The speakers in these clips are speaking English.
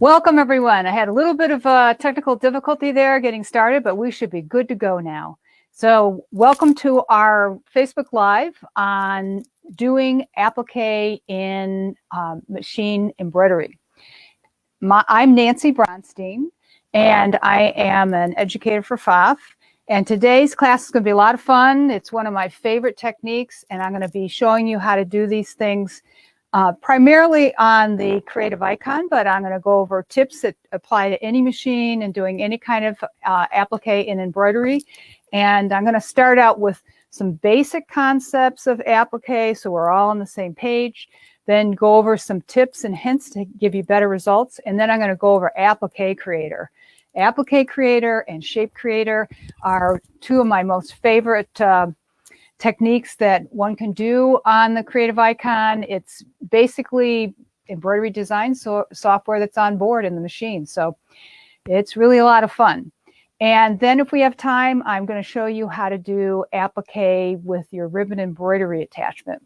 Welcome everyone. I had a little bit of technical difficulty there getting started, but we should be good to go now. So welcome to our Facebook Live on doing applique in machine embroidery. I'm Nancy Bronstein, and I am an educator for PFAFF. And today's class is going to be a lot of fun. It's one of my favorite techniques, and I'm going to be showing you how to do these things primarily on the creative icon, but I'm going to go over tips that apply to any machine and doing any kind of applique in embroidery. And I'm going to start out with some basic concepts of applique so we're all on the same page, then go over some tips and hints to give you better results, and then I'm going to go over Applique Creator. Applique Creator and Shape Creator are two of my most favorite techniques that one can do on the creative icon. It's basically embroidery design software that's on board in the machine. So it's really a lot of fun. And then if we have time, I'm going to show you how to do applique with your ribbon embroidery attachment.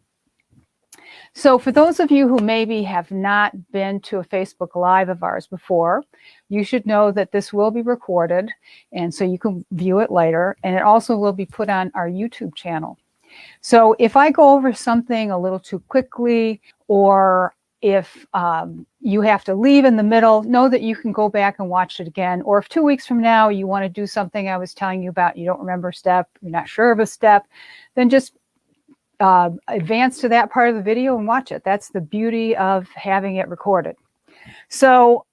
So for those of you who maybe have not been to a Facebook Live of ours before, you should know that this will be recorded, and so you can view it later, and it also will be put on our YouTube channel. So if I go over something a little too quickly, or if you have to leave in the middle, know that you can go back and watch it again. Or if 2 weeks from now you want to do something I was telling you about, you don't remember a step, you're not sure of a step, then just advance to that part of the video and watch it. That's the beauty of having it recorded. So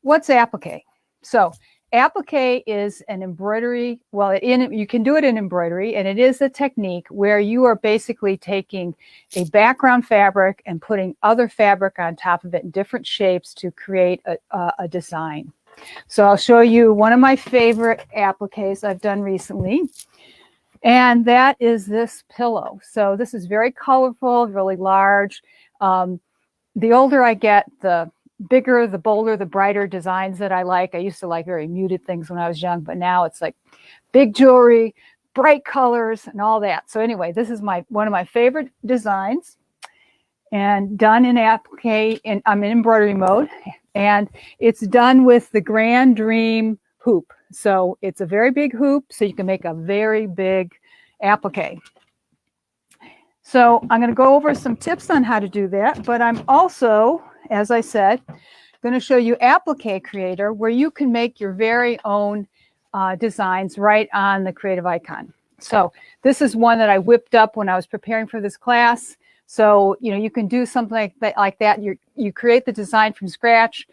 what's applique? So applique is an embroidery, well, you can do it in embroidery, and it is a technique where you are basically taking a background fabric and putting other fabric on top of it in different shapes to create a design. So I'll show you one of my favorite appliques I've done recently, and that is this pillow. So this is very colorful, really large. The older I get, the bigger, the bolder, the brighter designs that I like. I used to like very muted things when I was young, but now it's like big jewelry, bright colors, and all that. So anyway, this is one of my favorite designs, and done in applique, and I'm in embroidery mode, and it's done with the Grand Dream hoop. So it's a very big hoop, so you can make a very big applique. So I'm going to go over some tips on how to do that, but I'm also, as I said, going to show you Applique Creator, where you can make your very own designs right on the creative icon. So this is one that I whipped up when I was preparing for this class. So, you know, you can do something like that. You create the design from scratch,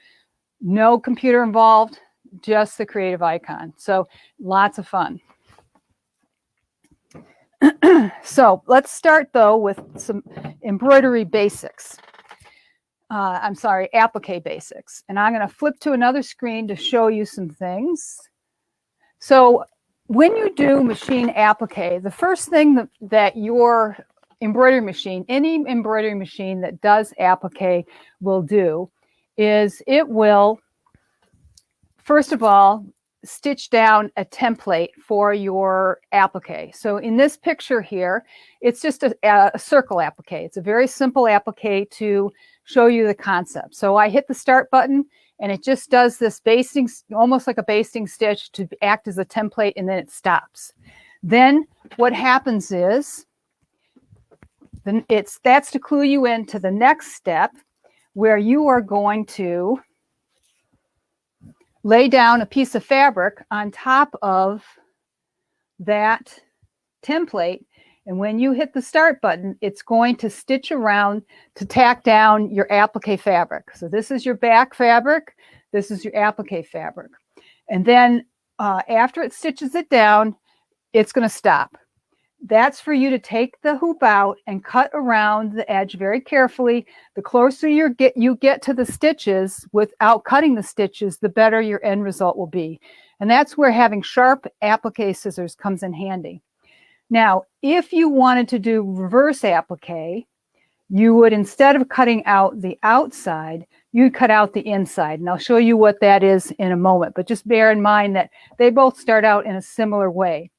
no computer involved, just the creative icon. So lots of fun. So let's start though with some embroidery basics. I'm sorry, applique basics. And I'm going to flip to another screen to show you some things. So when you do machine applique, the first thing that your embroidery machine, any embroidery machine that does applique will do is it will, first of all, stitch down a template for your applique. So in this picture here, it's just a circle applique. It's a very simple applique to show you the concept. So I hit the start button, and it just does this basting, almost like a basting stitch, to act as a template, and then it stops. Then what happens is, that's to clue you into the next step, where you are going to lay down a piece of fabric on top of that template. And when you hit the start button, it's going to stitch around to tack down your applique fabric. So this is your back fabric. This is your applique fabric. And then after it stitches it down, it's going to stop. That's for you to take the hoop out and cut around the edge very carefully. The closer you get to the stitches without cutting the stitches, the better your end result will be. And that's where having sharp applique scissors comes in handy. Now, if you wanted to do reverse applique, you would, instead of cutting out the outside, you'd cut out the inside. And I'll show you what that is in a moment. But just bear in mind that they both start out in a similar way.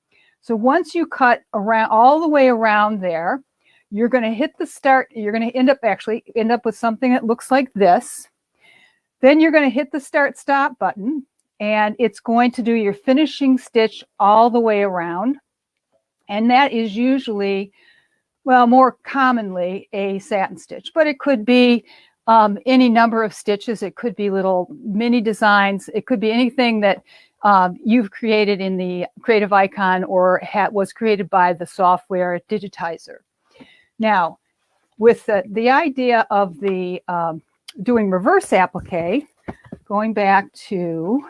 So once you cut around all the way around there, you're going to hit the start. You're going to end up with something that looks like this. Then you're going to hit the start stop button, and it's going to do your finishing stitch all the way around. And that is usually, well, more commonly a satin stitch, but it could be any number of stitches. It could be little mini designs. It could be anything that you've created in the Creative Icon or was created by the software digitizer. Now, with the idea of the doing reverse applique, going back to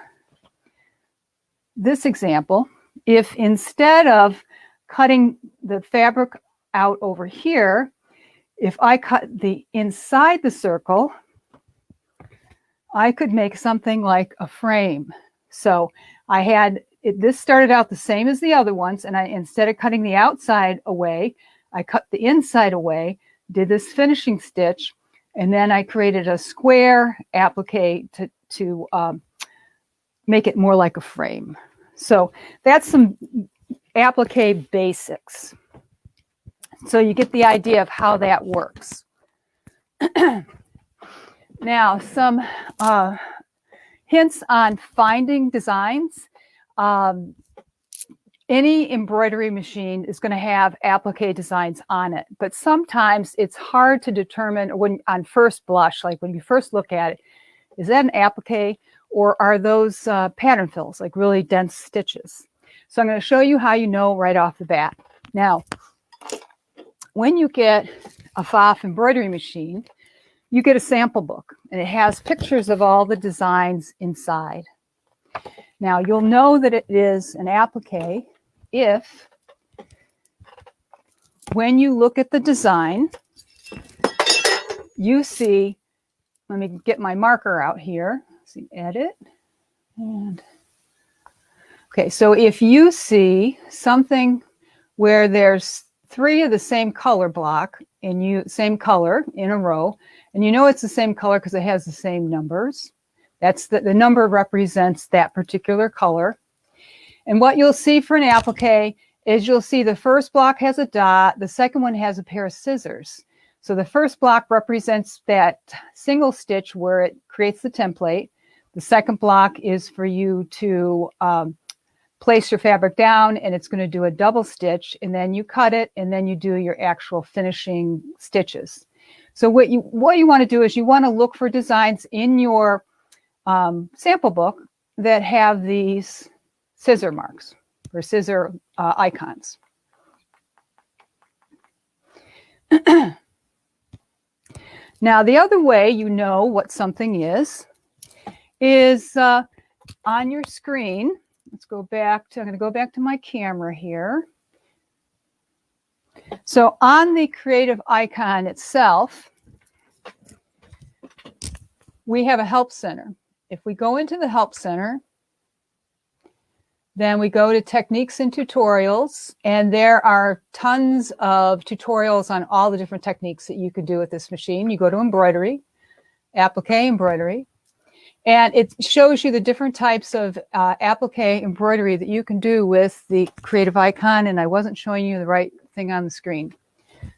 this example, if instead of cutting the fabric out over here, if I cut the inside the circle, I could make something like a frame. So I had this started out the same as the other ones, and instead of cutting the outside away, I cut the inside away, did this finishing stitch, and then I created a square applique to make it more like a frame. So that's some applique basics. So you get the idea of how that works. Now, some hints on finding designs. Any embroidery machine is going to have applique designs on it, but sometimes it's hard to determine when on first blush, like when you first look at it, is that an applique or are those pattern fills, like really dense stitches? So I'm going to show you how you know right off the bat. Now, when you get a PFAFF embroidery machine, you get a sample book, and it has pictures of all the designs inside. Now, you'll know that it is an applique if, when you look at the design, you see, let me get my marker out here, see, edit, and okay, so if you see something where there's 3 of the same color block, and same color in a row, and you know it's the same color because it has the same numbers. That's the number represents that particular color. And what you'll see for an applique is you'll see the first block has a dot, the second one has a pair of scissors. So the first block represents that single stitch where it creates the template. The second block is for you to place your fabric down, and it's going to do a double stitch, and then you cut it, and then you do your actual finishing stitches. So what you want to do is you want to look for designs in your sample book that have these scissor marks or scissor icons. Now, the other way you know what something is on your screen. Let's go back to, I'm going to go back to my camera here. So on the creative icon itself, we have a help center. If we go into the help center, then we go to techniques and tutorials, and there are tons of tutorials on all the different techniques that you could do with this machine. You go to embroidery, applique embroidery, and it shows you the different types of applique embroidery that you can do with the creative icon, and I wasn't showing you the right thing on the screen.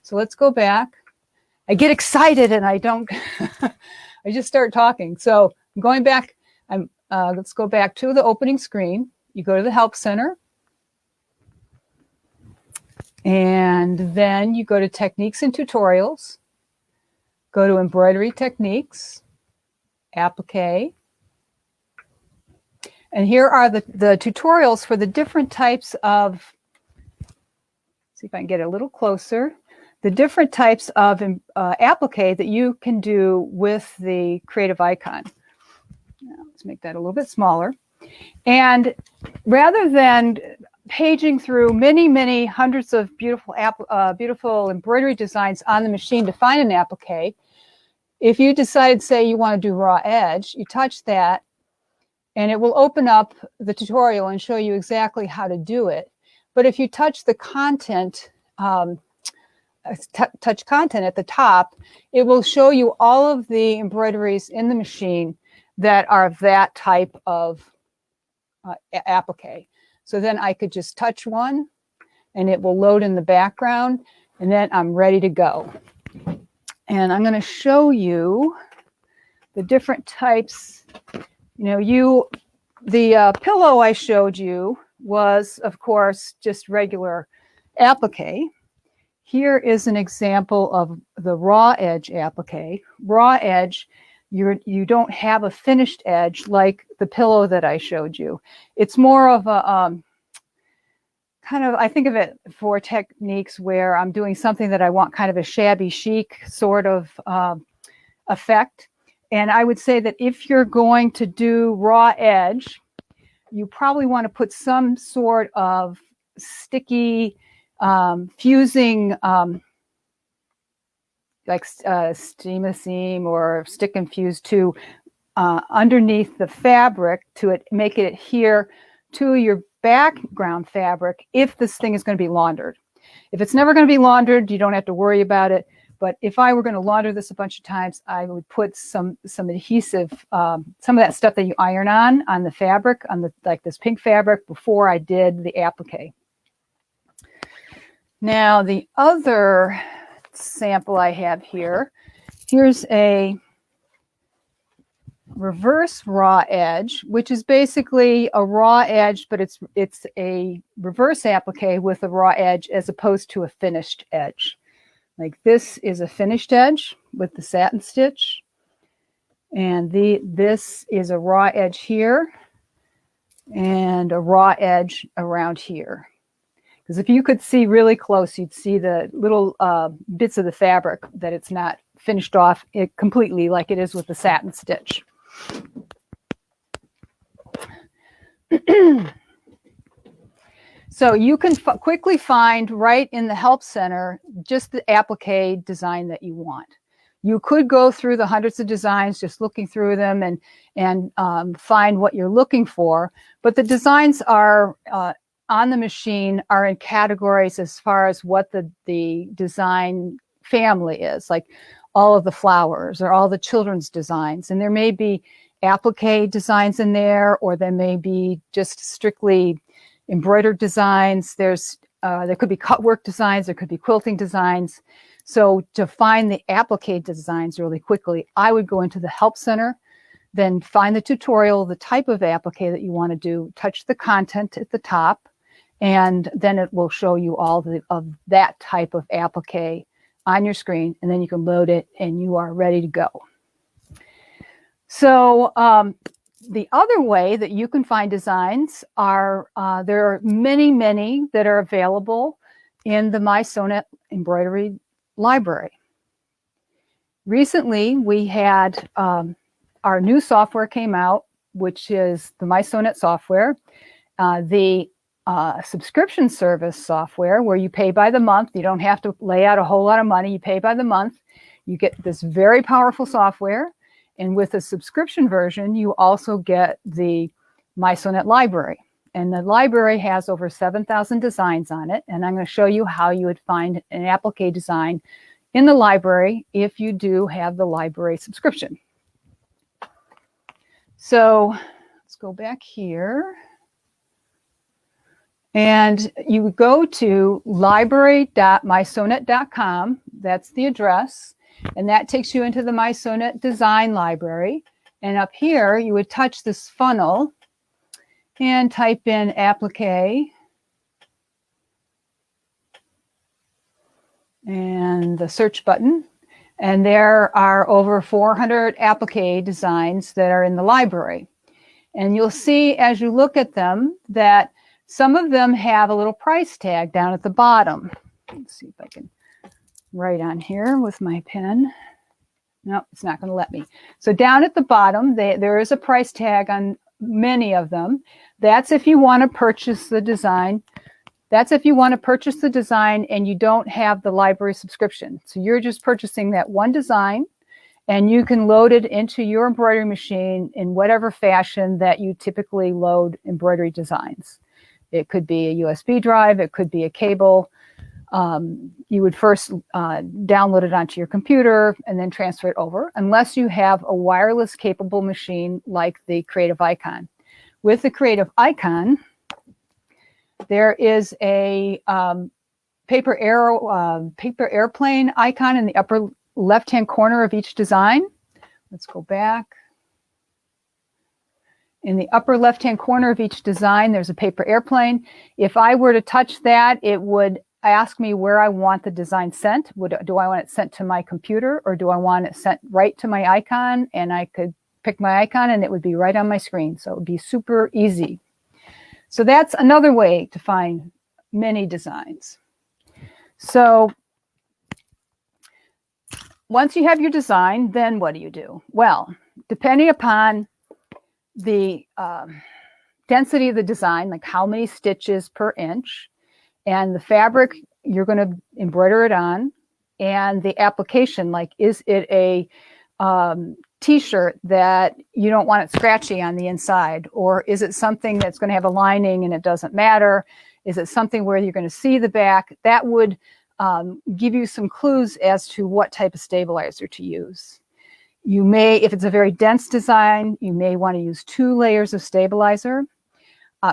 So let's go back. I get excited and I don't, I just start talking. So I'm going back, let's go back to the opening screen. You go to the Help Center, and then you go to Techniques and Tutorials, go to Embroidery Techniques, Applique, and here are the tutorials for the different types of, see if I can get a little closer, the different types of applique that you can do with the creative icon. Now, let's make that a little bit smaller. And rather than paging through many hundreds of beautiful embroidery designs on the machine to find an applique, if you decide, say, you want to do raw edge, you touch that, and it will open up the tutorial and show you exactly how to do it. But if you touch the content, touch content at the top, it will show you all of the embroideries in the machine that are that type of applique. So then I could just touch one, and it will load in the background, and then I'm ready to go. And I'm going to show you the different types. The pillow I showed you was, of course, just regular applique. Here is an example of the raw edge applique. Raw edge, you don't have a finished edge like the pillow that I showed you. It's more of a kind of, I think of it for techniques where I'm doing something that I want kind of a shabby chic sort of effect. And I would say that if you're going to do raw edge, you probably want to put some sort of sticky fusing, like steam or stick and fuse to underneath the fabric to make it adhere to your background fabric if this thing is going to be laundered. If it's never going to be laundered, you don't have to worry about it. But if I were going to launder this a bunch of times, I would put some adhesive, some of that stuff that you iron on the fabric, like this pink fabric, before I did the applique. Now, the other sample I have here, here's a reverse raw edge, which is basically a raw edge, but it's a reverse applique with a raw edge as opposed to a finished edge. Like this is a finished edge with the satin stitch, and this is a raw edge here and a raw edge around here. Because if you could see really close, you'd see the little bits of the fabric that it's not finished off completely like it is with the satin stitch. So you can quickly find right in the Help Center just the applique design that you want. You could go through the hundreds of designs just looking through them and find what you're looking for. But the designs are on the machine are in categories as far as what the design family is, like all of the flowers or all the children's designs. And there may be applique designs in there, or there may be just strictly embroidered designs. There could be cut work designs, there could be quilting designs. So to find the applique designs really quickly, I would go into the Help Center, then find the tutorial, the type of applique that you want to do, touch the content at the top, and then it will show you all of that type of applique on your screen, and then you can load it and you are ready to go. So the other way that you can find designs are, there are many that are available in the MySonet embroidery library. Recently, we had our new software came out, which is the MySonet software, the subscription service software where you pay by the month. You don't have to lay out a whole lot of money. You pay by the month. You get this very powerful software. And with the subscription version, you also get the MySonet library. And the library has over 7,000 designs on it. And I'm going to show you how you would find an applique design in the library if you do have the library subscription. So let's go back here. And you go to library.mysonet.com. That's the address. And that takes you into the MySonet design library. And up here, you would touch this funnel and type in applique. And the search button. And there are over 400 applique designs that are in the library. And you'll see as you look at them that some of them have a little price tag down at the bottom. Let's see if I can write on here with my pen. No, it's not going to let me. So down at the bottom, there is a price tag on many of them. That's if you want to purchase the design. That's if you want to purchase the design and you don't have the library subscription. So you're just purchasing that one design and you can load it into your embroidery machine in whatever fashion that you typically load embroidery designs. It could be a USB drive, it could be a cable. You would first download it onto your computer and then transfer it over, unless you have a wireless capable machine like the Creative Icon. With the Creative Icon, there is a paper airplane icon in the upper left-hand corner of each design. Let's go back. In the upper left-hand corner of each design, there's a paper airplane. If I were to touch that, it would ask me where I want the design sent. Do I want it sent to my computer, or do I want it sent right to my icon? And I could pick my icon and it would be right on my screen. So it would be super easy. So that's another way to find many designs. So once you have your design, then what do you do? Well, depending upon the density of the design, like how many stitches per inch, and the fabric you're going to embroider it on, and the application, like is it a t-shirt that you don't want it scratchy on the inside, or is it something that's going to have a lining and it doesn't matter? Is it something where you're going to see the back? That would give you some clues as to what type of stabilizer to use. You may, if it's a very dense design, you may want to use 2 layers of stabilizer.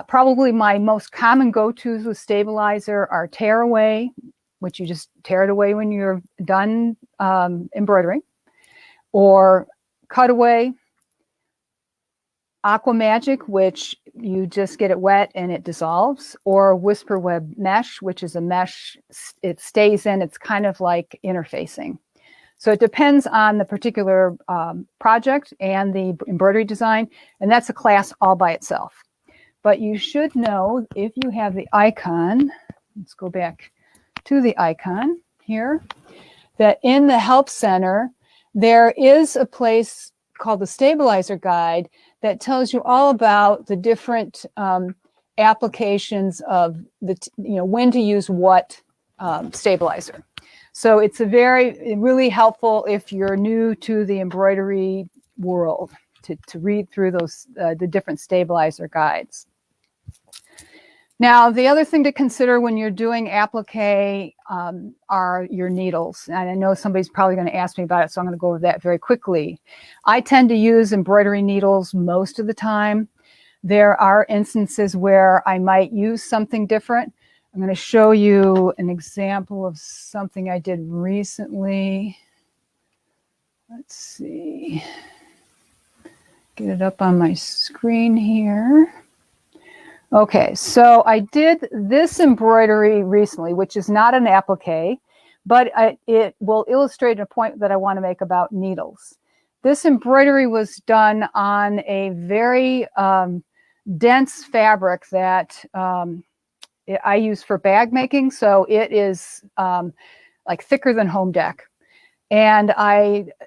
Probably my most common go-tos with stabilizer are tear away, which you just tear it away when you're done embroidering, or cutaway, aqua magic, which you just get it wet and it dissolves, or whisper web mesh, which is a mesh, it stays in, it's kind of like interfacing. So it depends on the particular project and the embroidery design, and that's a class all by itself. But you should know, if you have the icon, let's go back to the icon here, that in the Help Center, there is a place called the Stabilizer Guide that tells you all about the different applications of the, when to use what stabilizer. So it's really helpful if you're new to the embroidery world to read through those the different stabilizer guides. Now, the other thing to consider when you're doing applique are your needles. And I know somebody's probably going to ask me about it, so I'm going to go over that very quickly. I tend to use embroidery needles most of the time. There are instances where I might use something different. I'm going to show you an example of something I did recently. Let's see. Get it up on my screen here. Okay, so I did this embroidery recently, which is not an applique, but it will illustrate a point that I want to make about needles. This embroidery was done on a very dense fabric that I use for bag making, so it is like thicker than home deck. And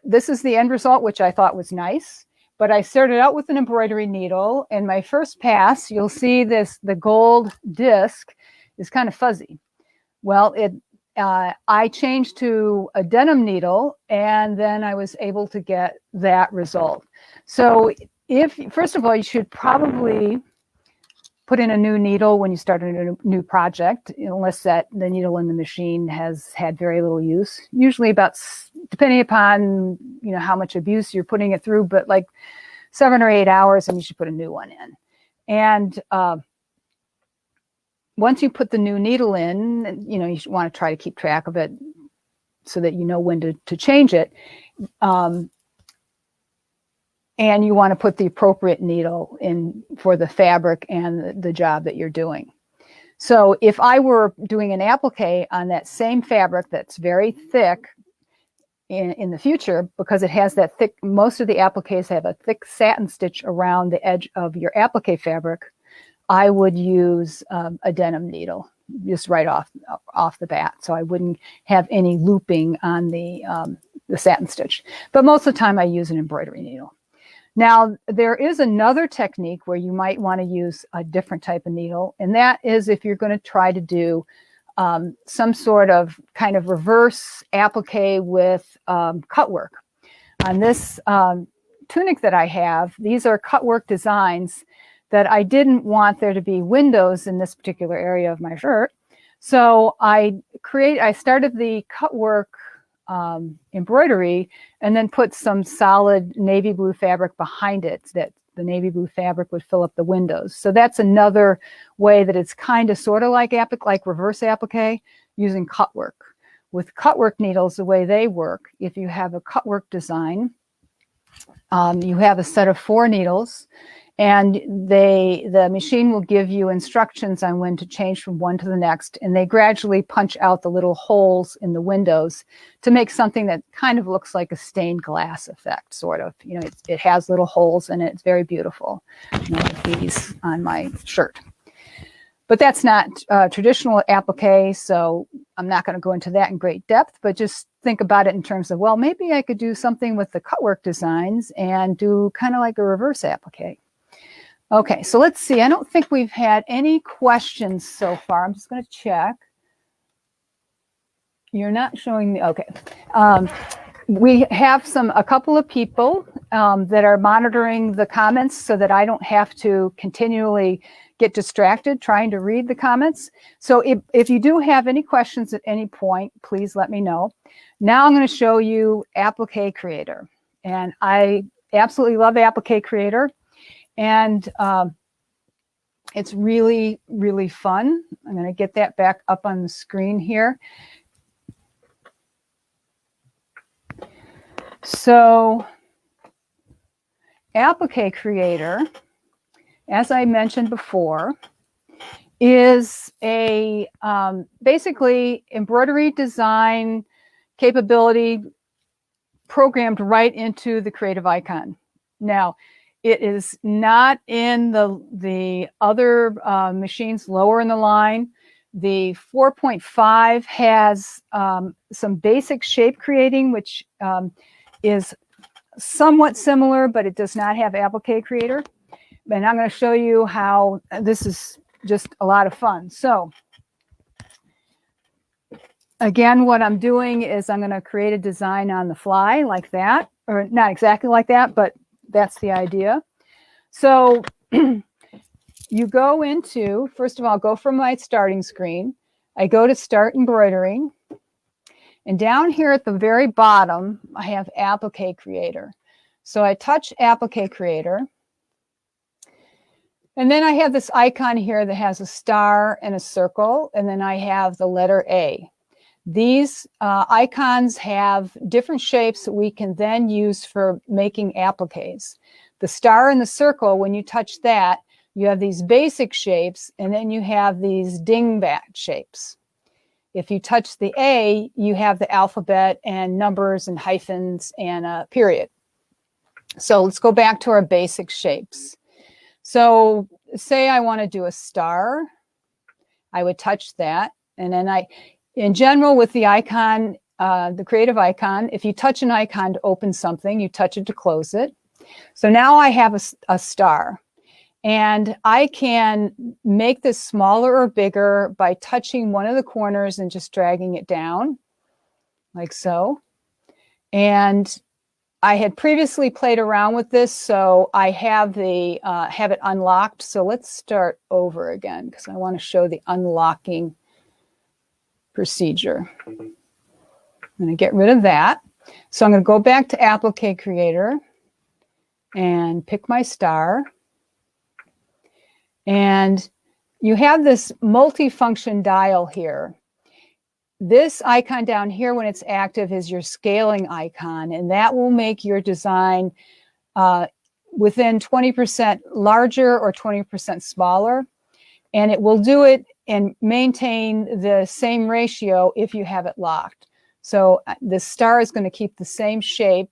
this is the end result, which I thought was nice. But I started out with an embroidery needle, and my first pass, you'll see the gold disc is kind of fuzzy. Well, I changed to a denim needle, and then I was able to get that result. So first of all, you should probably put in a new needle when you start a new project, unless the needle in the machine has had very little use. Usually about, depending upon how much abuse you're putting it through, but like 7 or 8 hours, and you should put a new one in. And once you put the new needle in, you should want to try to keep track of it so that you know when to change it. And you want to put the appropriate needle in for the fabric and the job that you're doing. So if I were doing an applique on that same fabric that's very thick in the future, because it has that thick, most of the appliques have a thick satin stitch around the edge of your applique fabric, I would use a denim needle just right off the bat. So I wouldn't have any looping on the satin stitch. But most of the time I use an embroidery needle. Now, there is another technique where you might want to use a different type of needle, and that is if you're going to try to do some sort of kind of reverse applique with cut work. On this tunic that I have, these are cut work designs that I didn't want there to be windows in this particular area of my shirt. So I started the cut work embroidery and then put some solid navy blue fabric behind it so that the navy blue fabric would fill up the windows. So that's another way that it's kind of sort of like reverse applique using cut work. With cut work needles, the way they work, if you have a cut work design, You have a set of 4 needles, and the machine will give you instructions on when to change from one to the next, and they gradually punch out the little holes in the windows to make something that kind of looks like a stained glass effect, sort of. You know, it has little holes in it. It's very beautiful. You know, like these on my shirt. But that's not traditional applique, so I'm not going to go into that in great depth, but just think about it in terms of, well, maybe I could do something with the cutwork designs and do kind of like a reverse applique. Okay, so let's see. I don't think we've had any questions so far. I'm just going to check. You're not showing me. Okay. We have a couple of people that are monitoring the comments so that I don't have to continually get distracted trying to read the comments. So if you do have any questions at any point, please let me know. Now I'm going to show you Applique Creator. And I absolutely love Applique Creator. And it's really, really fun. I'm going to get that back up on the screen here. So Applique Creator, as I mentioned before, is a basically embroidery design capability programmed right into the creative icon. Now, it is not in the other machines lower in the line. The 4.5 has some basic shape creating, which is somewhat similar, but it does not have Applique Creator. And I'm going to show you how this is just a lot of fun. So again, what I'm doing is I'm going to create a design on the fly like that, or not exactly like that, but that's the idea. So you go into, first of all, go from my starting screen. I go to Start Embroidering. And down here at the very bottom, I have Applique Creator. So I touch Applique Creator. And then I have this icon here that has a star and a circle, and then I have the letter A. These icons have different shapes that we can then use for making appliques. The star and the circle, when you touch that, you have these basic shapes, and then you have these dingbat shapes. If you touch the A, you have the alphabet and numbers and hyphens and a period. So let's go back to our basic shapes. So say I want to do a star, I would touch that. And then in general with the icon, the creative icon, if you touch an icon to open something, you touch it to close it. So now I have a star. And I can make this smaller or bigger by touching one of the corners and just dragging it down, like so. And I had previously played around with this, so I have have it unlocked. So let's start over again because I want to show the unlocking procedure. I'm going to get rid of that. So I'm going to go back to Applique Creator and pick my star. And you have this multi-function dial here. This icon down here, when it's active, is your scaling icon, and that will make your design within 20% larger or 20% smaller. And it will do it and maintain the same ratio if you have it locked. So the star is going to keep the same shape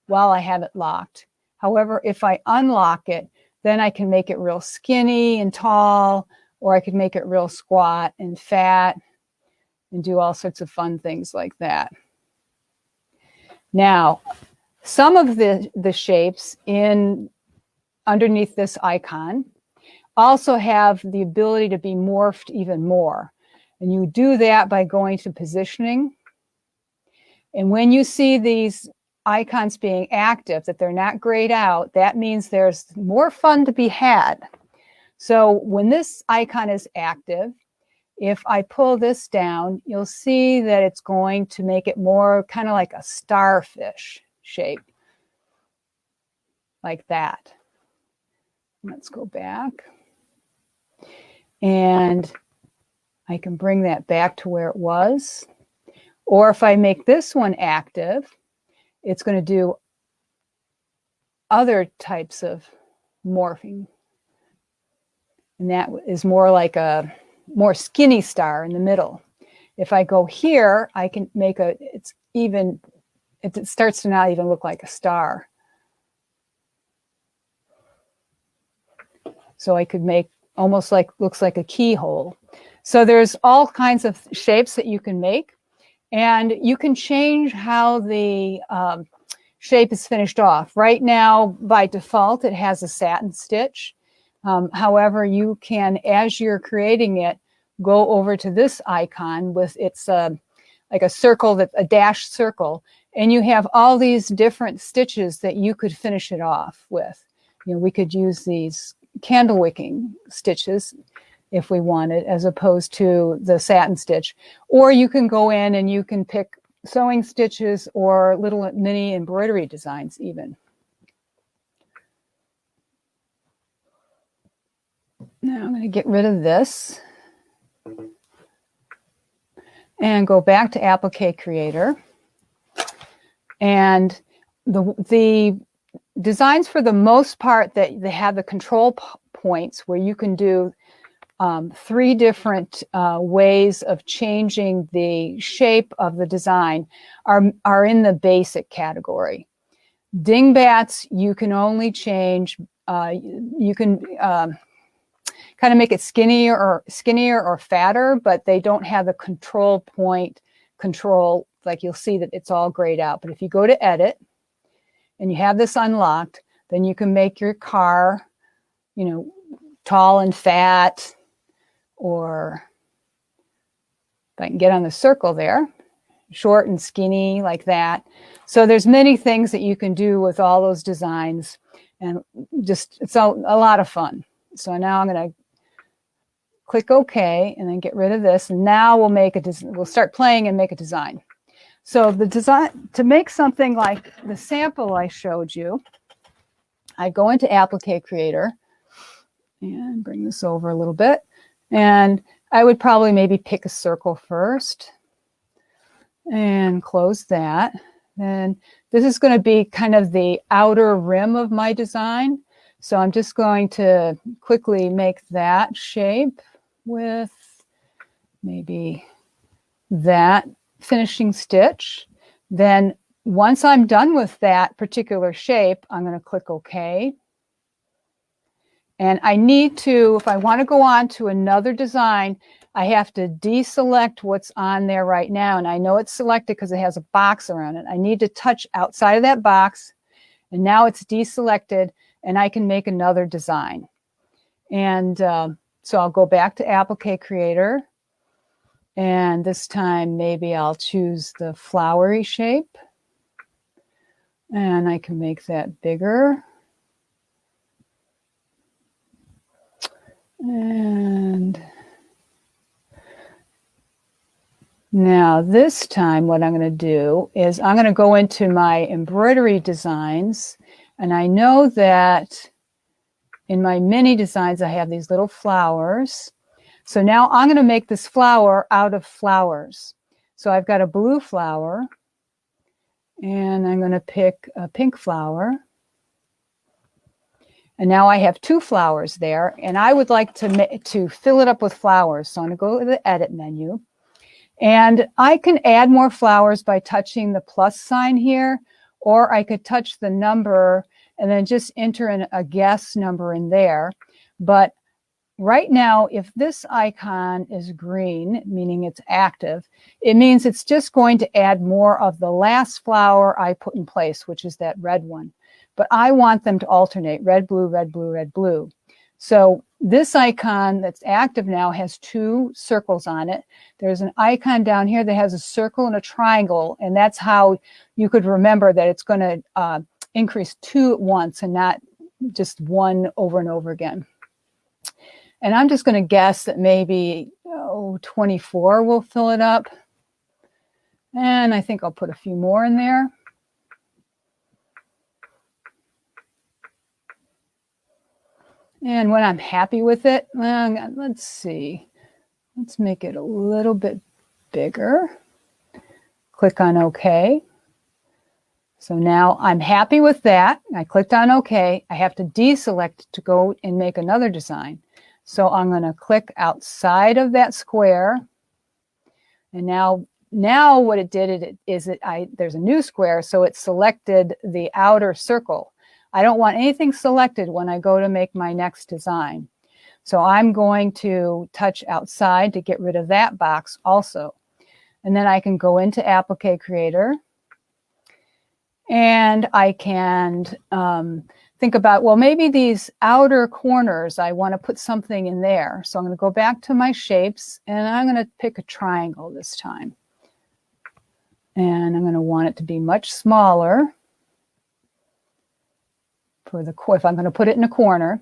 while I have it locked. However, if I unlock it, then I can make it real skinny and tall, or I could make it real squat and fat and do all sorts of fun things like that. Now, some of the shapes underneath this icon also have the ability to be morphed even more. And you do that by going to positioning. And when you see these icons being active, that they're not grayed out, that means there's more fun to be had. So when this icon is active, if I pull this down, you'll see that it's going to make it more kind of like a starfish shape, like that. Let's go back. And I can bring that back to where it was. Or if I make this one active, it's going to do other types of morphing. And that is more like a more skinny star in the middle. If I go here, I can make it starts to not even look like a star. So I could make almost like, looks like a keyhole. So there's all kinds of shapes that you can make, and you can change how the shape is finished off. Right now, by default, it has a satin stitch. However, you can, as you're creating it, go over to this icon with its like a circle, that's a dashed circle, and you have all these different stitches that you could finish it off with. You know, we could use these candle wicking stitches if we wanted, as opposed to the satin stitch. Or you can go in and you can pick sewing stitches or little mini embroidery designs even. Now I'm going to get rid of this and go back to Applique Creator. And the designs, for the most part, that they have the control points where you can do 3 different ways of changing the shape of the design are in the basic category. Dingbats, you can only change, you can kind of make it skinnier or fatter, but they don't have the control point control, like you'll see that it's all grayed out. But if you go to edit and you have this unlocked, then you can make your car, you know, tall and fat, or if I can get on the circle there, short and skinny, like that. So there's many things that you can do with all those designs, and just, it's a lot of fun. So now I'm going to click OK and then get rid of this. And now we'll start playing and make a design. So the design, to make something like the sample I showed you, I go into Applique Creator and bring this over a little bit. And I would probably maybe pick a circle first and close that. And this is going to be kind of the outer rim of my design. So I'm just going to quickly make that shape with maybe that finishing stitch. Then once I'm done with that particular shape, I'm going to click OK. And I need to, if I want to go on to another design, I have to deselect what's on there right now. And I know it's selected because it has a box around it. I need to touch outside of that box. And now it's deselected, and I can make another design. And so I'll go back to Applique Creator. And this time, maybe I'll choose the flowery shape. And I can make that bigger. And now this time what I'm going to do is I'm going to go into my embroidery designs, and I know that in my mini designs I have these little flowers. So now I'm going to make this flower out of flowers. So I've got a blue flower, and I'm going to pick a pink flower. And now I have 2 flowers there, and I would like to fill it up with flowers. So I'm going to go to the Edit menu. And I can add more flowers by touching the plus sign here, or I could touch the number and then just enter in a guess number in there. But right now, if this icon is green, meaning it's active, it means it's just going to add more of the last flower I put in place, which is that red one. But I want them to alternate, red, blue, red, blue, red, blue. So this icon that's active now has 2 circles on it. There's an icon down here that has a circle and a triangle, and that's how you could remember that it's going to increase 2 at once and not just 1 over and over again. And I'm just going to guess that maybe 24 will fill it up. And I think I'll put a few more in there. And when I'm happy with it, let's see. Let's make it a little bit bigger. Click on OK. So now I'm happy with that. I clicked on OK. I have to deselect to go and make another design. So I'm going to click outside of that square. And now what it did is there's a new square, so it selected the outer circle. I don't want anything selected when I go to make my next design. So I'm going to touch outside to get rid of that box also. And then I can go into Applique Creator. And I can think about, well, maybe these outer corners, I want to put something in there. So I'm going to go back to my shapes, and I'm going to pick a triangle this time. And I'm going to want it to be much smaller for the if I'm going to put it in a corner.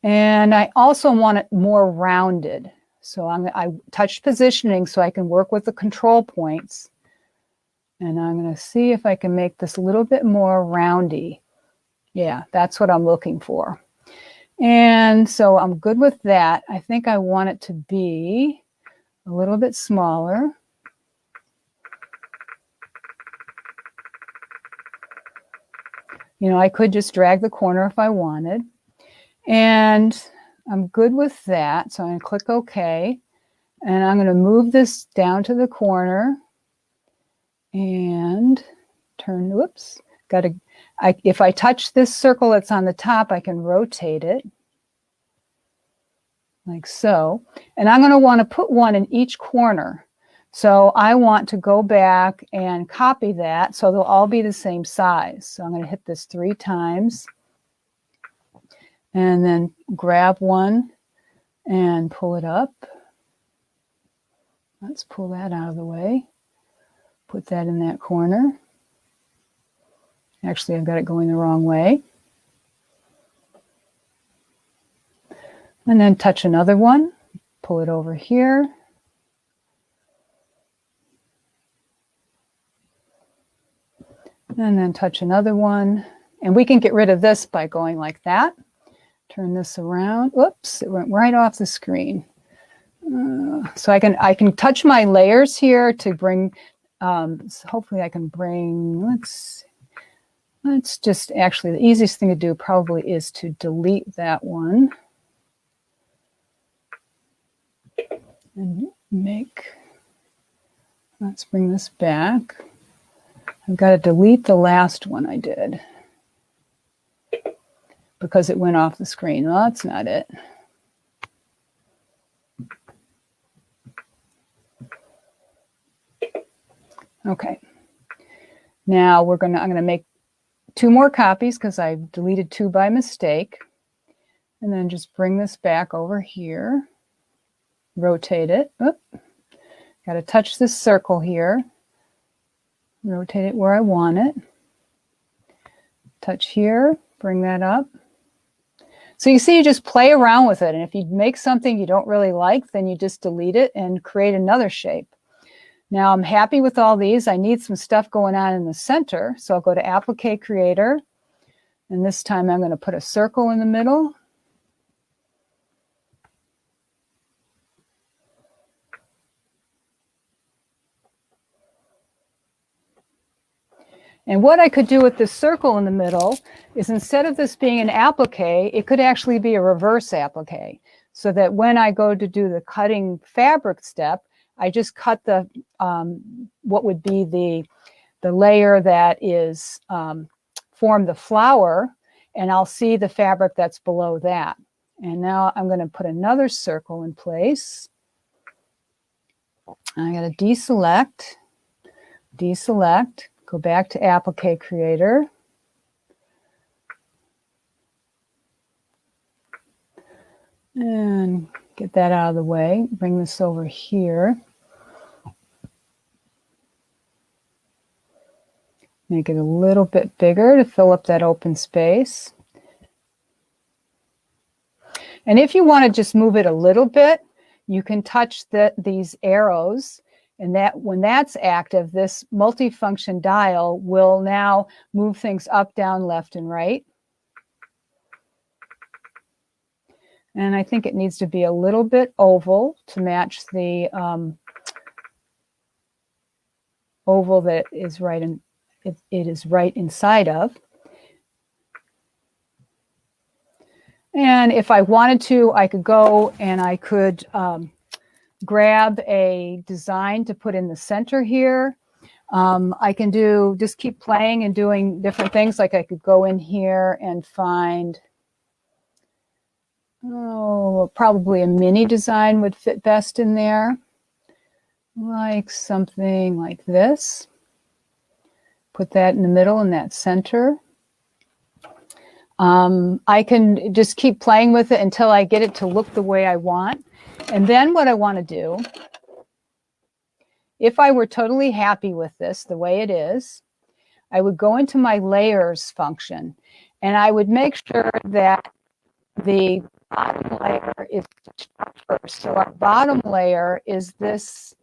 And I also want it more rounded. So I touched positioning so I can work with the control points. And I'm going to see if I can make this a little bit more roundy. Yeah, that's what I'm looking for. And so I'm good with that. I think I want it to be a little bit smaller. You know, I could just drag the corner if I wanted. And I'm good with that. So I'm going to click OK. And I'm going to move this down to the corner. And turn, whoops, if I touch this circle that's on the top, I can rotate it like so. And I'm going to want to put one in each corner. So I want to go back and copy that so they'll all be the same size. So I'm going to hit this 3 times and then grab one and pull it up. Let's pull that out of the way. Put that in that corner. Actually, I've got it going the wrong way. And then touch another one, pull it over here. And then touch another one. And we can get rid of this by going like that. Turn this around. Whoops, it went right off the screen. So I can touch my layers here to bring, so hopefully I can bring, let's just, actually the easiest thing to do probably is to delete that one. And let's bring this back. I've got to delete the last one I did because it went off the screen. Well, that's not it. Okay. Now I'm going to make 2 more copies because I deleted 2 by mistake. And then just bring this back over here. Rotate it. Oop. Got to touch this circle here. Rotate it where I want it. Touch here. Bring that up. So you see, you just play around with it. And if you make something you don't really like, then you just delete it and create another shape. Now I'm happy with all these. I need some stuff going on in the center. So I'll go to Applique Creator. And this time I'm going to put a circle in the middle. And what I could do with this circle in the middle is, instead of this being an applique, it could actually be a reverse applique. So that when I go to do the cutting fabric step, I just cut the what would be the layer that is form the flower, and I'll see the fabric that's below that. And now I'm going to put another circle in place. I got to deselect, go back to Applique Creator. And get that out of the way. Bring this over here. Make it a little bit bigger to fill up that open space. And if you want to just move it a little bit, you can touch these arrows, and that when that's active, this multifunction dial will now move things up, down, left, and right. And I think it needs to be a little bit oval to match the oval that is right in. it is right inside of. And if I wanted to, I could go and I could grab a design to put in the center here. I can just keep playing and doing different things. Like I could go in here and find, probably a mini design would fit best in there. Like something like this. Put that in the middle in that center. I can just keep playing with it until I get it to look the way I want. And then what I want to do, if I were totally happy with this the way it is, I would go into my layers function and I would make sure that the bottom layer is stitched up first. So our bottom layer is this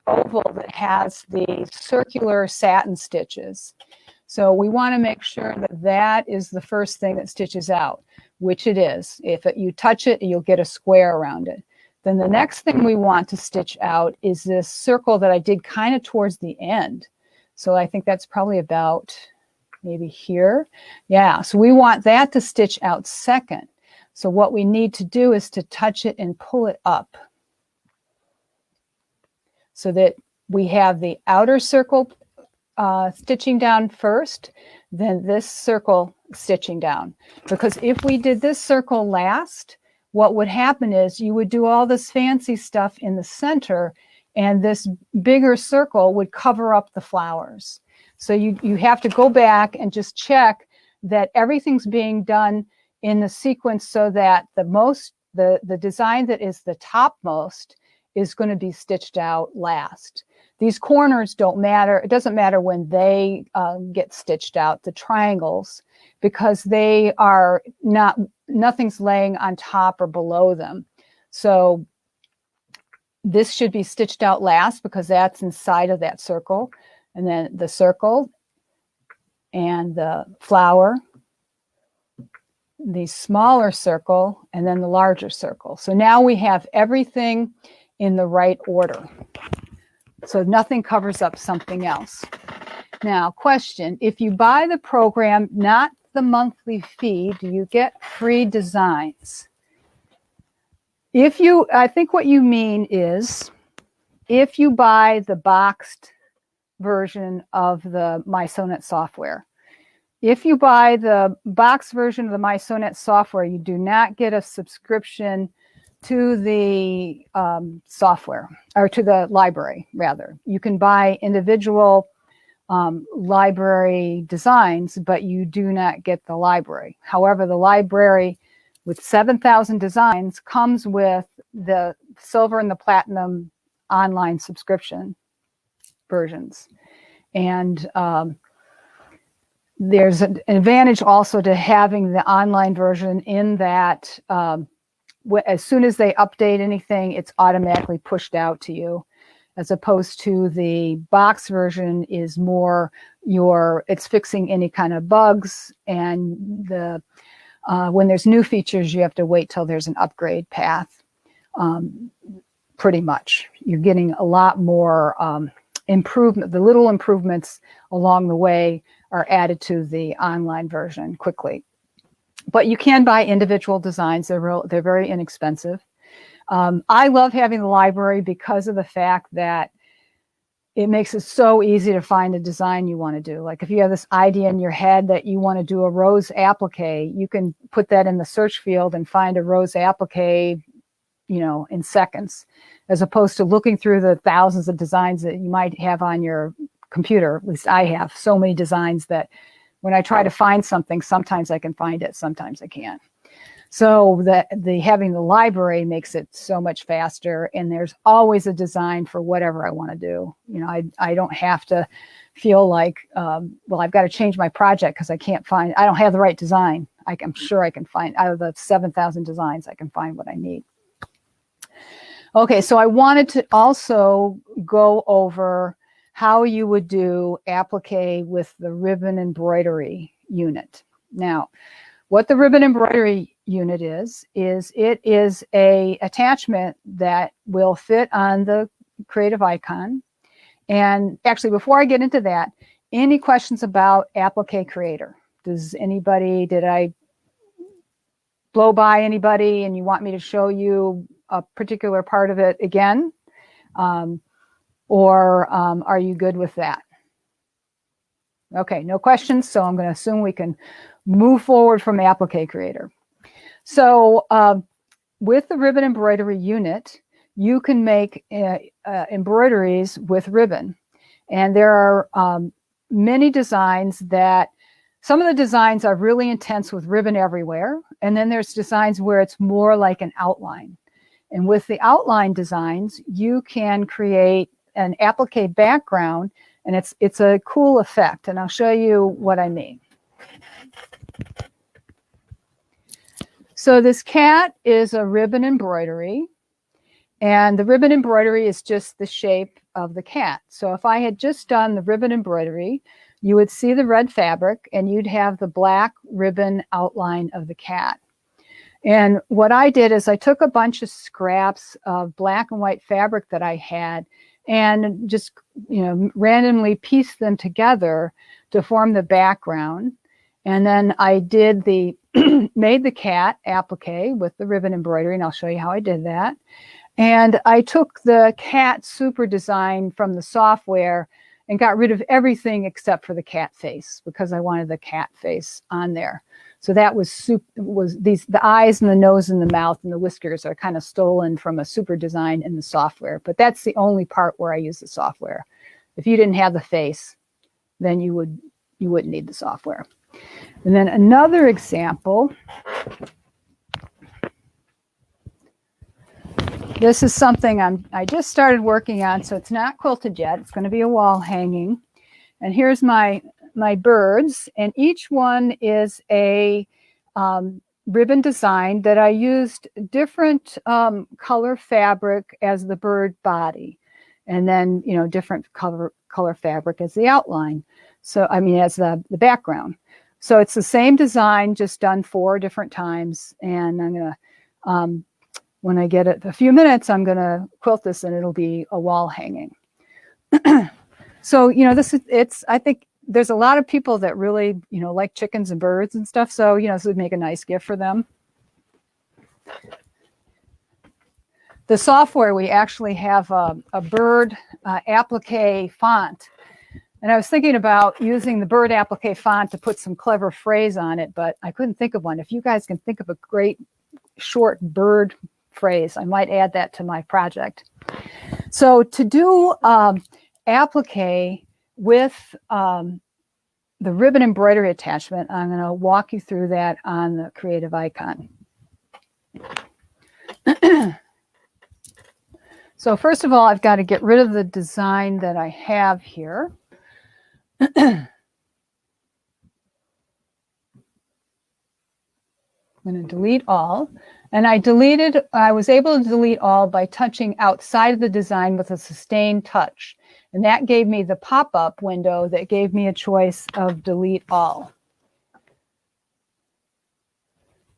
oval that has the circular satin stitches. So we want to make sure that that is the first thing that stitches out, which it is. If you touch it, you'll get a square around it. Then the next thing we want to stitch out is this circle that I did kind of towards the end. So I think that's probably about maybe here. Yeah, so we want that to stitch out second. So what we need to do is to touch it and pull it up so that we have the outer circle stitching down first, then this circle stitching down. Because if we did this circle last, what would happen is you would do all this fancy stuff in the center and this bigger circle would cover up the flowers. So you have to go back and just check that everything's being done in the sequence so that the design that is the topmost is going to be stitched out last. These corners don't matter. It doesn't matter when they get stitched out, the triangles, because they are nothing's laying on top or below them. So this should be stitched out last because that's inside of that circle. And then the circle and the flower, the smaller circle, and then the larger circle. So now we have everything in the right order. So nothing covers up something else. Now, question, if you buy the program, not the monthly fee, do you get free designs? I think what you mean is, if you buy the boxed version of the MySonet software, if you buy the boxed version of the MySonet software, you do not get a subscription to the software, or to the library, rather. You can buy individual library designs, but you do not get the library. However, the library with 7,000 designs comes with the silver and the platinum online subscription versions. And there's an advantage also to having the online version in that as soon as they update anything, it's automatically pushed out to you, as opposed to the box version is more it's fixing any kind of bugs, and when there's new features, you have to wait till there's an upgrade path. Pretty much, you're getting a lot more improvement. The little improvements along the way are added to the online version quickly. But you can buy individual designs. They're very inexpensive. I love having the library because of the fact that it makes it so easy to find a design you want to do. Like if you have this idea in your head that you want to do a rose applique, you can put that in the search field and find a rose applique, in seconds, as opposed to looking through the thousands of designs that you might have on your computer. At least I have so many designs that when I try to find something, sometimes I can find it, sometimes I can't. So having the library makes it so much faster, and there's always a design for whatever I want to do. I don't have to feel like, I've got to change my project because I don't have the right design. I'm sure I can find, out of the 7,000 designs, I can find what I need. Okay, so I wanted to also go over how you would do applique with the ribbon embroidery unit. Now, what the ribbon embroidery unit is it is a attachment that will fit on the creative icon. And actually, before I get into that, any questions about Applique Creator? Did I blow by anybody and you want me to show you a particular part of it again? Or are you good with that? Okay, no questions, so I'm going to assume we can move forward from Applique Creator. So with the ribbon embroidery unit, you can make embroideries with ribbon. And there are many designs that, some of the designs are really intense with ribbon everywhere. And then there's designs where it's more like an outline. And with the outline designs, you can create an applique background, and it's a cool effect. And I'll show you what I mean. So this cat is a ribbon embroidery, and the ribbon embroidery is just the shape of the cat. So if I had just done the ribbon embroidery, you would see the red fabric and you'd have the black ribbon outline of the cat. And what I did is I took a bunch of scraps of black and white fabric that I had and just, randomly pieced them together to form the background. And then I did made the cat applique with the ribbon embroidery, and I'll show you how I did that. And I took the cat super design from the software and got rid of everything except for the cat face, because I wanted the cat face on there. So that the eyes and the nose and the mouth and the whiskers are kind of stolen from a super design in the software. But that's the only part where I use the software. If you didn't have the face, then you wouldn't need the software. And then another example. This is something I just started working on, so it's not quilted yet. It's going to be a wall hanging. And here's my birds, and each one is a ribbon design that I used different color fabric as the bird body, and then different color fabric as the outline. So as the background. So it's the same design, just done 4 different times. And I'm gonna when I get it a few minutes, I'm going to quilt this and it'll be a wall hanging. So, I think there's a lot of people that really, like chickens and birds and stuff. So, this would make a nice gift for them. The software, we actually have a bird applique font. And I was thinking about using the bird applique font to put some clever phrase on it, but I couldn't think of one. If you guys can think of a great short bird phrase, I might add that to my project. So to do applique with the ribbon embroidery attachment, I'm going to walk you through that on the creative icon. So first of all, I've got to get rid of the design that I have here. I'm going to delete all. And I was able to delete all by touching outside of the design with a sustained touch. And that gave me the pop-up window that gave me a choice of delete all.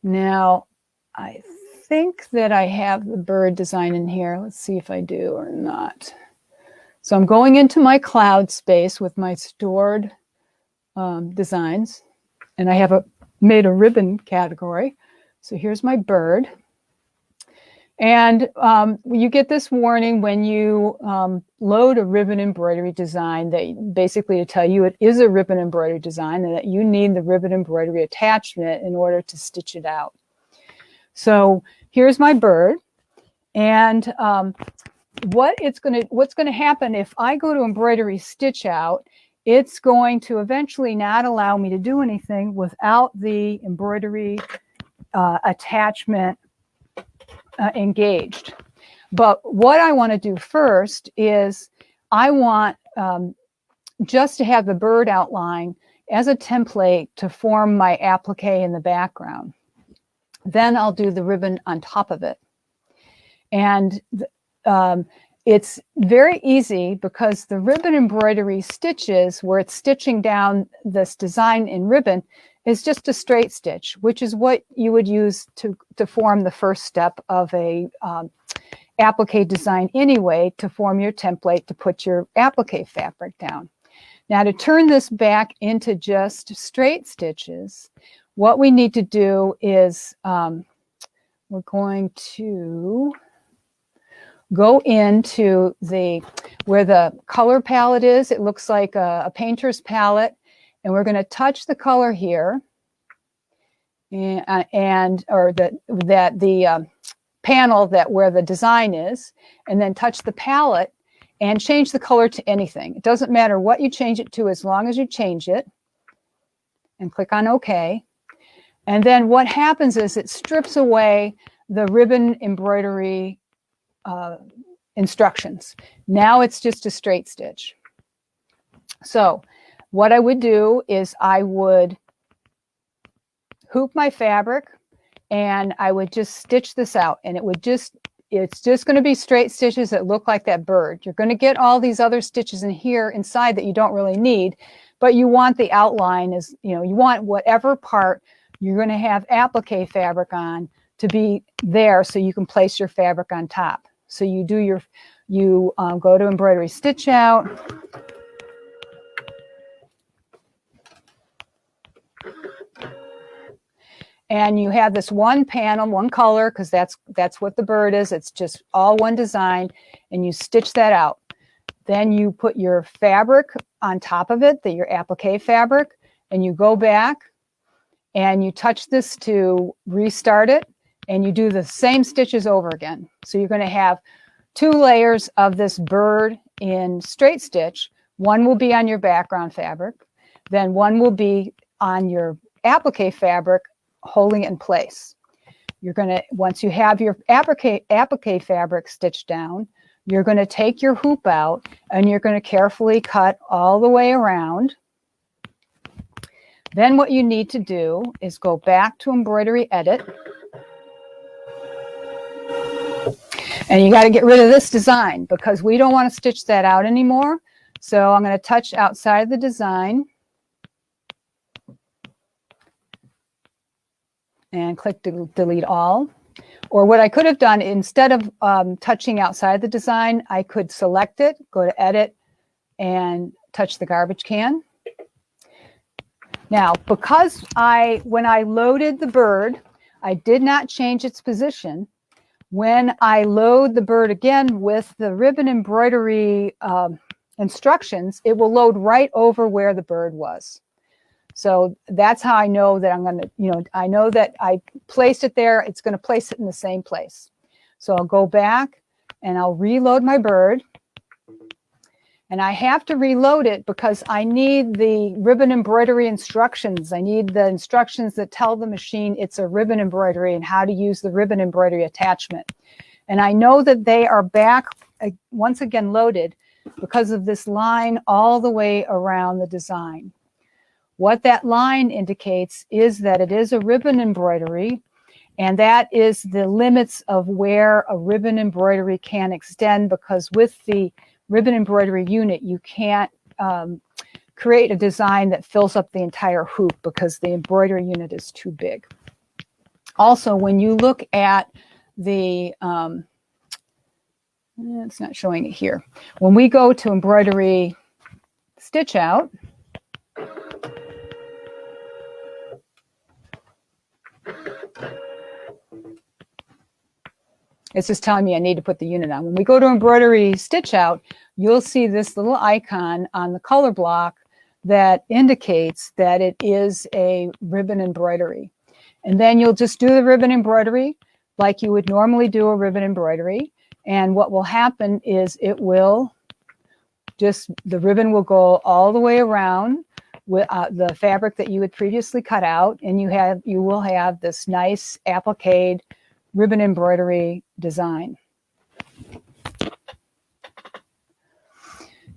Now, I think that I have the bird design in here. Let's see if I do or not. So I'm going into my cloud space with my stored designs. And I have made a ribbon category. So here's my bird. And you get this warning when you load a ribbon embroidery design, that basically to tell you it is a ribbon embroidery design and that you need the ribbon embroidery attachment in order to stitch it out. So here's my bird. And what's going to happen if I go to embroidery stitch out, it's going to eventually not allow me to do anything without the embroidery attachment engaged. But what I want to do first is I want just to have the bird outline as a template to form my applique in the background. Then I'll do the ribbon on top of it. And it's very easy because the ribbon embroidery stitches, where it's stitching down this design in ribbon, is just a straight stitch, which is what you would use to form the first step of a applique design anyway, to form your template to put your applique fabric down. Now to turn this back into just straight stitches, what we need to do is we're going to go into where the color palette is. It looks like a painter's palette, and we're going to touch the color here, or the panel where the design is, and then touch the palette and change the color to anything. It doesn't matter what you change it to as long as you change it, and click on OK. And then what happens is it strips away the ribbon embroidery instructions. Now it's just a straight stitch. So what I would do is I would hoop my fabric and I would just stitch this out, and it's just going to be straight stitches that look like that bird. You're going to get all these other stitches in here inside that you don't really need, but you want the outline you want whatever part you're going to have applique fabric on to be there so you can place your fabric on top. So you go to embroidery stitch out, and you have this one panel, one color, because that's what the bird is. It's just all one design, and you stitch that out. Then you put your fabric on top of it, your applique fabric, and you go back and you touch this to restart it, and you do the same stitches over again. So you're going to have 2 layers of this bird in straight stitch. One will be on your background fabric, then one will be on your applique fabric holding it in place. You're going to, once you have your applique fabric stitched down, you're going to take your hoop out and you're going to carefully cut all the way around. Then what you need to do is go back to embroidery edit, and you got to get rid of this design because we don't want to stitch that out anymore. So I'm going to touch outside the design and click delete all. Or what I could have done, instead of touching outside the design, I could select it, go to edit, and touch the garbage can. Now, because when I loaded the bird, I did not change its position. When I load the bird again with the ribbon embroidery instructions, it will load right over where the bird was. So that's how I know that I'm going to, I know that I placed it there. It's going to place it in the same place. So I'll go back and I'll reload my bird. And I have to reload it because I need the ribbon embroidery instructions. I need the instructions that tell the machine it's a ribbon embroidery and how to use the ribbon embroidery attachment. And I know that they are back once again loaded because of this line all the way around the design. What that line indicates is that it is a ribbon embroidery, and that is the limits of where a ribbon embroidery can extend, because with the ribbon embroidery unit, you can't create a design that fills up the entire hoop because the embroidery unit is too big. Also, when you look at the, it's not showing it here. When we go to embroidery stitch out, it's just telling me I need to put the unit on. When we go to embroidery stitch out, you'll see this little icon on the color block that indicates that it is a ribbon embroidery. And then you'll just do the ribbon embroidery like you would normally do a ribbon embroidery. And what will happen is it will just, the ribbon will go all the way around with the fabric that you had previously cut out, and you will have this nice appliqued ribbon embroidery design.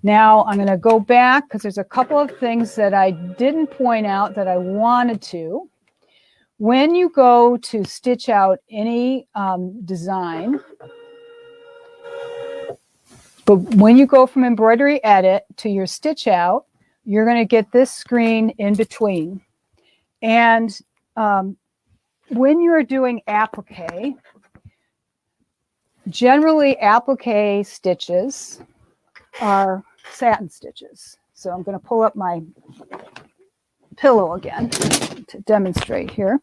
Now I'm going to go back because there's a couple of things that I didn't point out that I wanted to. When you go to stitch out any design, but when you go from embroidery edit to your stitch out, you're going to get this screen in between. And when you're doing applique, generally applique stitches are satin stitches. So I'm going to pull up my pillow again to demonstrate here.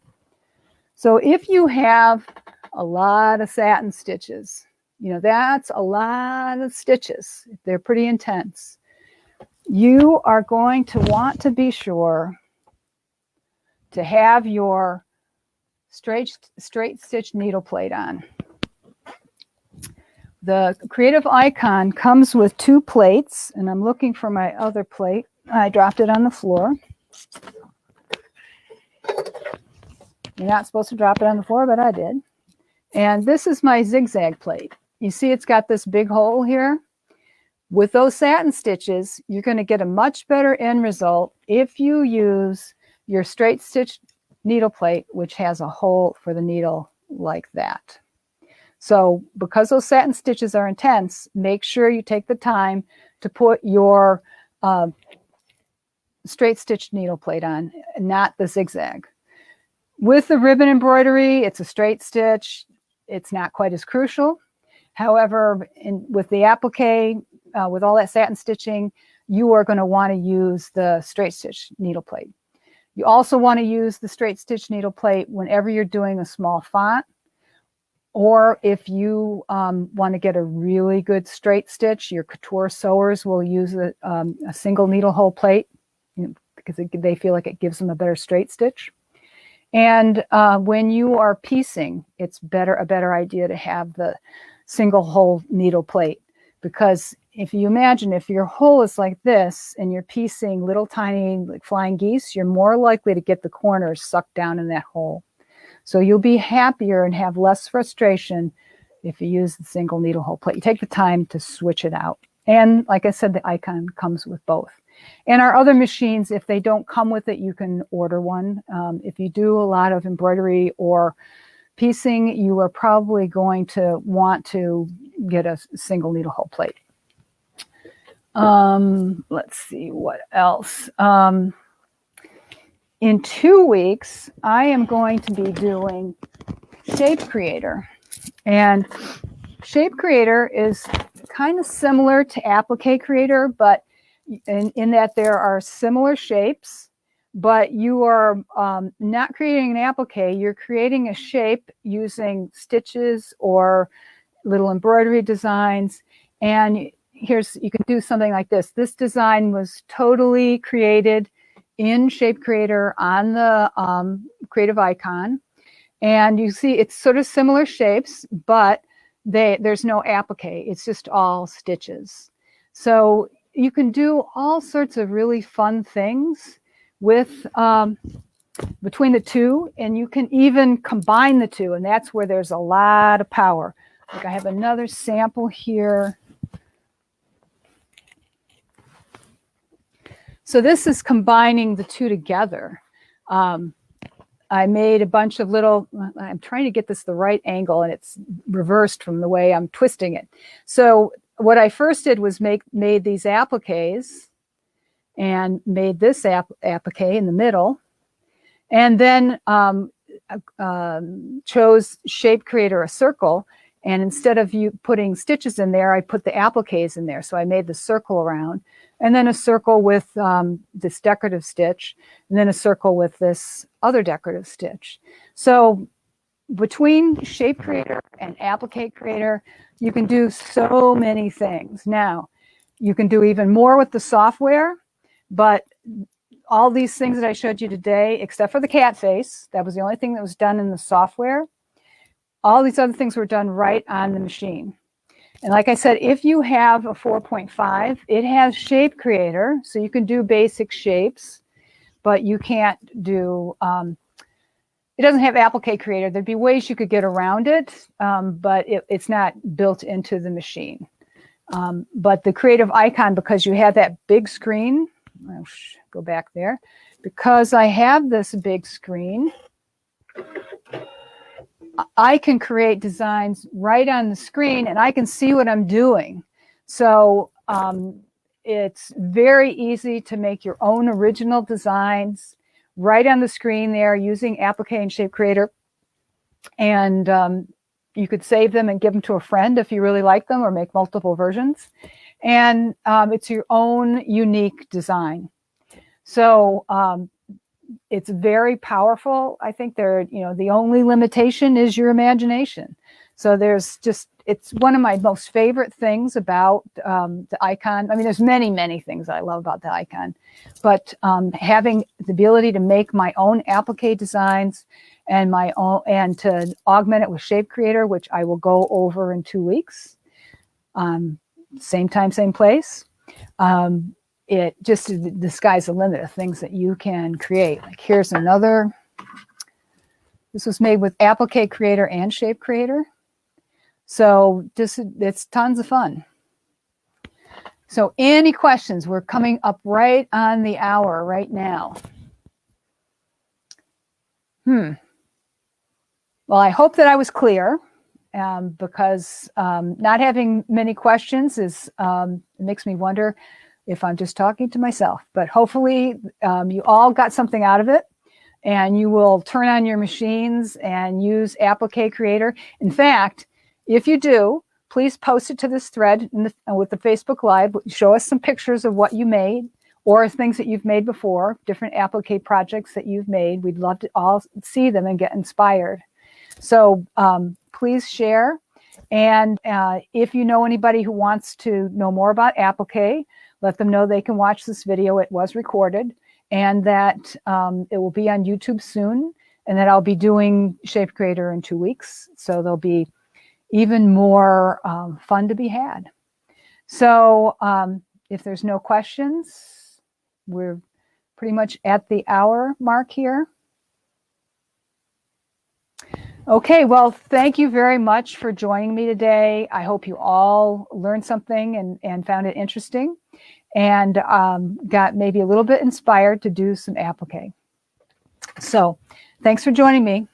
So if you have a lot of satin stitches, you know, that's a lot of stitches. They're pretty intense. You are going to want to be sure to have your straight stitch needle plate on. The Creative Icon comes with 2 plates, and I'm looking for my other plate. I dropped it on the floor. You're not supposed to drop it on the floor, but I did. And this is my zigzag plate. You see it's got this big hole here. With those satin stitches, you're going to get a much better end result if you use your straight stitch needle plate, which has a hole for the needle like that. So because those satin stitches are intense, make sure you take the time to put your straight stitch needle plate on, not the zigzag. With the ribbon embroidery, it's a straight stitch. It's not quite as crucial. However, with the applique, with all that satin stitching, you are going to want to use the straight stitch needle plate. You also want to use the straight stitch needle plate whenever you're doing a small font, or if you want to get a really good straight stitch. Your couture sewers will use a single needle hole plate, you know, because they feel like it gives them a better straight stitch. And when you are piecing, it's a better idea to have the single hole needle plate, because if you imagine if your hole is like this and you're piecing little tiny like flying geese, you're more likely to get the corners sucked down in that hole. So you'll be happier and have less frustration if you use the single needle hole plate. You take the time to switch it out. And like I said, the icon comes with both. And our other machines, if they don't come with it, you can order one. If you do a lot of embroidery or piecing, you are probably going to want to get a single needle hole plate. Let's see what else. In 2 weeks, I am going to be doing Shape Creator. And Shape Creator is kind of similar to Applique Creator, but in that there are similar shapes, but you are not creating an applique, you're creating a shape using stitches or little embroidery designs. And you can do something like this. This design was totally created in Shape Creator on the Creative Icon. And you see it's sort of similar shapes, but there's no applique. It's just all stitches. So you can do all sorts of really fun things with between the two, and you can even combine the two, and that's where there's a lot of power. Like I have another sample here. So this is combining the two together. I made a bunch of little, I'm trying to get this the right angle, and it's reversed from the way I'm twisting it. So what I first did was made these appliques, and made this applique in the middle, and then chose Shape Creator a circle, and instead of you putting stitches in there, I put the appliques in there. So I made the circle around, and then a circle with this decorative stitch, and then a circle with this other decorative stitch. So between Shape Creator and Applique Creator, you can do so many things. Now, you can do even more with the software, but all these things that I showed you today, except for the cat face, that was the only thing that was done in the software. All these other things were done right on the machine. And like I said, if you have a 4.5, it has Shape Creator, so you can do basic shapes, but you can't do, it doesn't have Applique Creator. There'd be ways you could get around it, but it's not built into the machine. But the Creative Icon, because you have that big screen, I'll go back there, because I have this big screen, I can create designs right on the screen, and I can see what I'm doing. So it's very easy to make your own original designs right on the screen there using Applique and Shape Creator. And you could save them and give them to a friend if you really like them, or make multiple versions. and it's your own unique design. So it's very powerful. I think the only limitation is your imagination. So it's one of my most favorite things about the icon. I mean, there's many, many things I love about the icon, but having the ability to make my own applique designs and to augment it with Shape Creator, which I will go over in 2 weeks. Same time, same place. The sky's the limit of things that you can create. Like here's another. This was made with Applique Creator and Shape Creator. So it's tons of fun. So any questions? We're coming up right on the hour right now. Well, I hope that I was clear, because not having many questions makes me wonder if I'm just talking to myself. But hopefully you all got something out of it, and you will turn on your machines and use Applique Creator. In fact, if you do, please post it to this thread with the Facebook Live. Show us some pictures of what you made or things that you've made before, different applique projects that you've made. We'd love to all see them and get inspired. So please share. And if you know anybody who wants to know more about applique, let them know they can watch this video. It was recorded, and that it will be on YouTube soon, and that I'll be doing Shape Creator in 2 weeks. So there'll be even more fun to be had. So if there's no questions, we're pretty much at the hour mark here. Okay, well, thank you very much for joining me today. I hope you all learned something and found it interesting, and got maybe a little bit inspired to do some applique. So thanks for joining me.